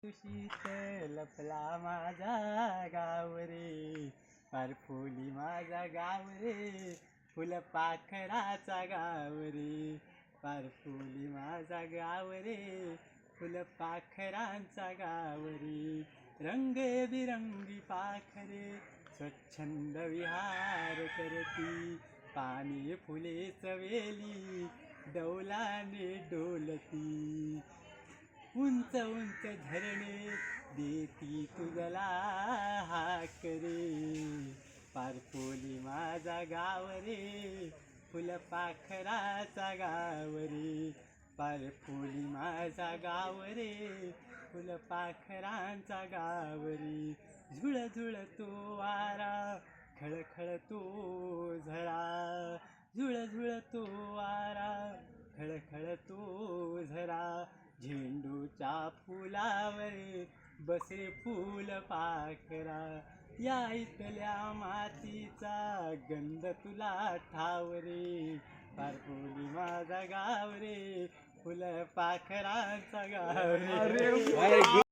तुशीत लपला माझा गाव रे, पारफुली माझा गाव रे, फुलपाखराचा गाव रे, पारफुली माझा गाव रे, फुलपाखरांचा गाव रे. रंगबिरंगी पाखरे स्वच्छंद विहार करती, पाने फुले चवेली डौलाने डोलती. उंच उंच धरणे देती तुझला हाक रे, पारफुली माझा गाव रे, फुलपाखराचा गाव रे, पारफुली माझा गाव रे, फुलपाखरांचा गाव रे. झुळ झुळतो वारा खळखळतो झळा, झुळ झुळतो वारा खळखळतो झरा. झेंडूच्या फुलावर बसे फुलपाखरा, या इथल्या मातीचा गंध तुला ठाव रे, पारफुली माझा गाव रे, फुलपाखरांचा गाव रे.